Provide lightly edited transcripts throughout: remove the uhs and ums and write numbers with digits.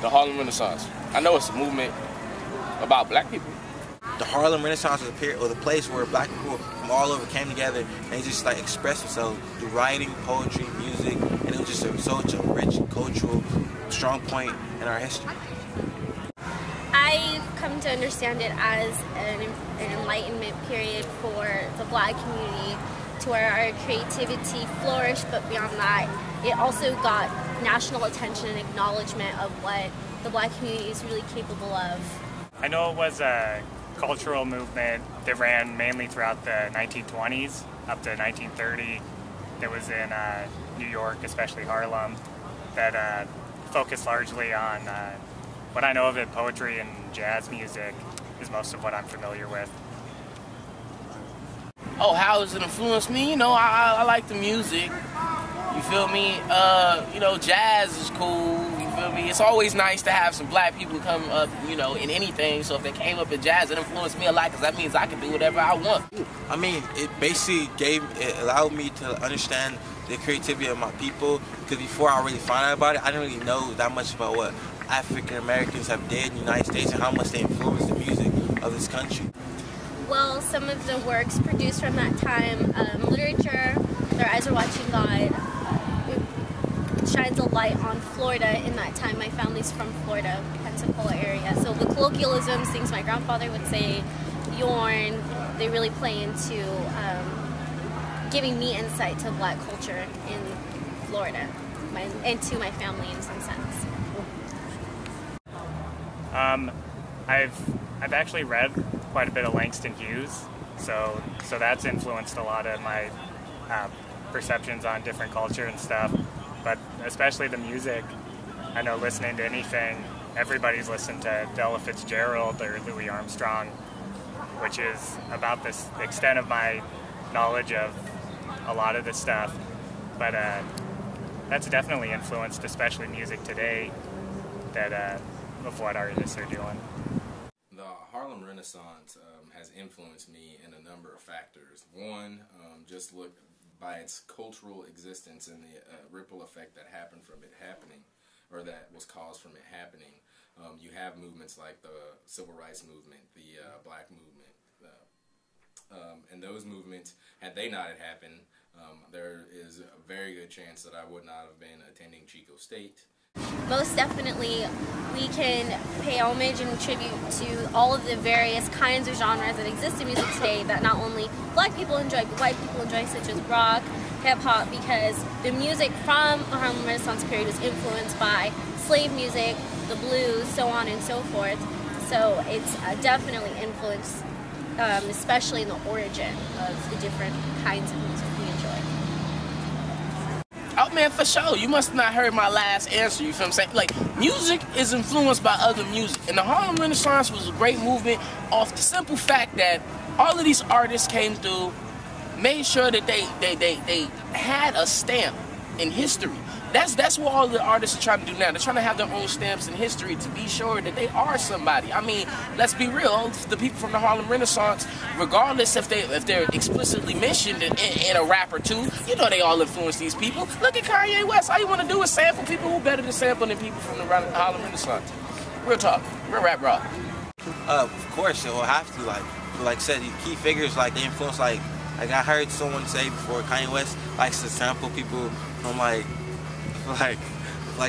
The Harlem Renaissance. I know it's a movement about black people. The Harlem Renaissance was a period, or the place where black people from all over came together and they just like expressed themselves through writing, poetry, music, and it was just such a rich cultural strong point in our history. I've come to understand it as an enlightenment period for the black community, to where our creativity flourished, but beyond that, it also got national attention and acknowledgement of what the black community is really capable of. I know it was a cultural movement that ran mainly throughout the 1920s up to 1930. It was in New York, especially Harlem, that focused largely on what I know of it, poetry and jazz music is most of what I'm familiar with. Oh, how has it influenced me? You know, I like the music. You feel me? You know, jazz is cool. You feel me? It's always nice to have some black people come up, you know, in anything. So if they came up in jazz, it influenced me a lot because that means I can do whatever I want. I mean, it basically allowed me to understand the creativity of my people, because before I really found out about it, I didn't really know that much about what African Americans have did in the United States and how much they influenced the music of this country. Well, some of the works produced from that time, literature, Their Eyes Are Watching God, it shines a light on Florida in that time. My family's from Florida, Pensacola area. So the colloquialisms, things my grandfather would say, yarn, they really play into giving me insight to black culture in Florida and to my family in some sense. I've actually read quite a bit of Langston Hughes, so that's influenced a lot of my perceptions on different culture and stuff. But especially the music, I know listening to anything, everybody's listened to Ella Fitzgerald or Louis Armstrong, which is about the extent of my knowledge of a lot of this stuff. But that's definitely influenced, especially music today, that of what artists are doing. The Harlem Renaissance has influenced me in a number of factors. One, just look by its cultural existence and the ripple effect that happened from it happening, or that was caused from it happening. You have movements like the Civil Rights Movement, the Black Movement, and those movements, had they not had happened, there is a very good chance that I would not have been attending Chico State. Most definitely, we can pay homage and tribute to all of the various kinds of genres that exist in music today that not only black people enjoy, but white people enjoy, such as rock, hip-hop, because the music from the Harlem Renaissance period was influenced by slave music, the blues, so on and so forth. So it's definitely influenced, especially in the origin of the different kinds of music we enjoy. Oh man, for sure. You must have not heard my last answer, you feel what I'm saying? Like, music is influenced by other music. And the Harlem Renaissance was a great movement off the simple fact that all of these artists came through, made sure that they had a stamp in history. That's what all the artists are trying to do now. They're trying to have their own stamps in history to be sure that they are somebody. I mean, let's be real. The people from the Harlem Renaissance, regardless if they're explicitly mentioned in a rap or two, you know they all influence these people. Look at Kanye West. All you want to do is sample people who better to sample than people from the Harlem Renaissance. Real talk. Real rap raw. Of course, it will have to. Like I said, key figures, like they influence. Like I heard someone say before, Kanye West likes to sample people from like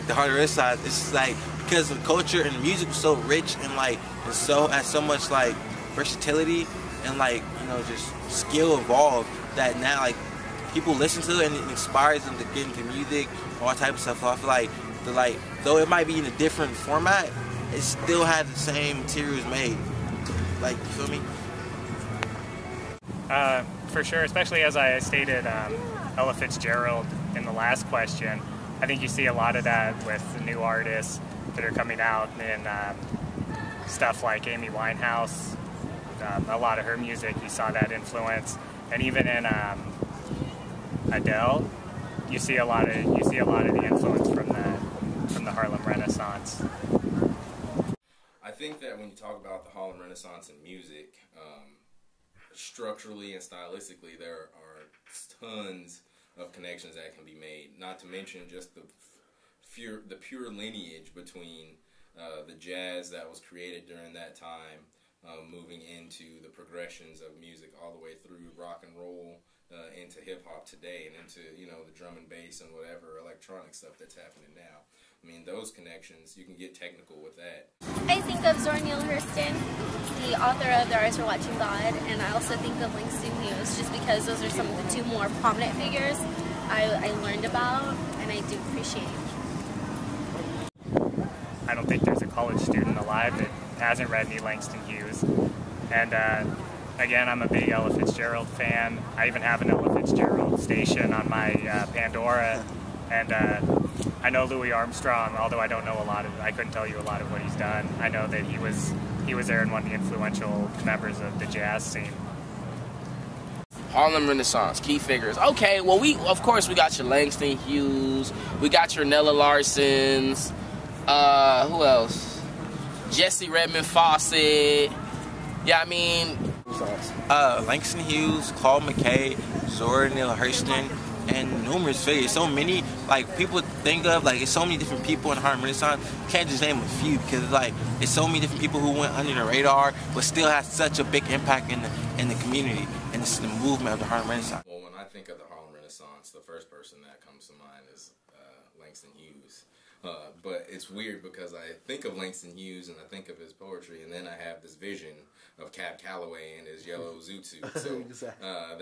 the Harlem Renaissance. It's just like, because the culture and the music was so rich and like has so much like versatility and like, you know, just skill involved, that now like people listen to it and it inspires them to get into music, all type of stuff. So I feel like though it might be in a different format, it still had the same materials made. Like, you feel me? For sure, especially as I stated, Ella Fitzgerald in the last question. I think you see a lot of that with the new artists that are coming out in stuff like Amy Winehouse. A lot of her music, you saw that influence, and even in Adele, you see a lot of the influence from the Harlem Renaissance. I think that when you talk about the Harlem Renaissance in music, structurally and stylistically, there are tons of connections that can be made. Not to mention just the pure lineage between the jazz that was created during that time, moving into the progressions of music all the way through rock and roll, into hip hop today, and into, you know, the drum and bass and whatever electronic stuff that's happening now. I mean, those connections, you can get technical with that. I think of Zora Neale Hurston, the author of Their Eyes Were Watching God, and I also think of Langston Hughes, just because those are some of the two more prominent figures I learned about and I do appreciate. I don't think there's a college student alive that hasn't read any Langston Hughes. And again, I'm a big Ella Fitzgerald fan. I even have an Ella Fitzgerald station on my Pandora. And I know Louis Armstrong, although I don't know a lot of, I couldn't tell you a lot of what he's done. I know that he was there and one of the influential members of the jazz scene. Harlem Renaissance, key figures. Okay, well, of course we got your Langston Hughes, we got your Nella Larsons, who else? Jesse Redmond Fawcett. Yeah, I mean, Langston Hughes, Claude McKay, Zora Neale Hurston, and numerous figures. So many, like, people think of, like, it's so many different people in Harlem Renaissance. You can't just name a few, because, like, it's so many different people who went under the radar, but still has such a big impact in the community, and it's the movement of the Harlem Renaissance. Well, when I think of the Harlem Renaissance, the first person that comes to mind is Langston Hughes. But it's weird because I think of Langston Hughes and I think of his poetry, and then I have this vision of Cab Calloway and his yellow zoot suit. So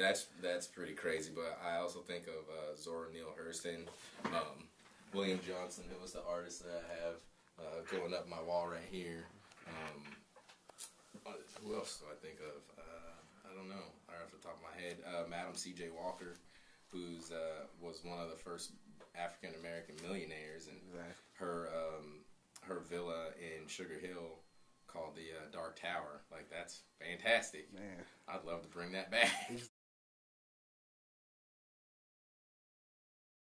that's pretty crazy. But I also think of Zora Neale Hurston, William Johnson, who was the artist that I have going up my wall right here. Who else do I think of? I don't know. Right off the top of my head, Madam C.J. Walker, who's was one of the first African American millionaires, and her villa in Sugar Hill called the BLOC Tower. Like, that's fantastic. Man, I'd love to bring that back.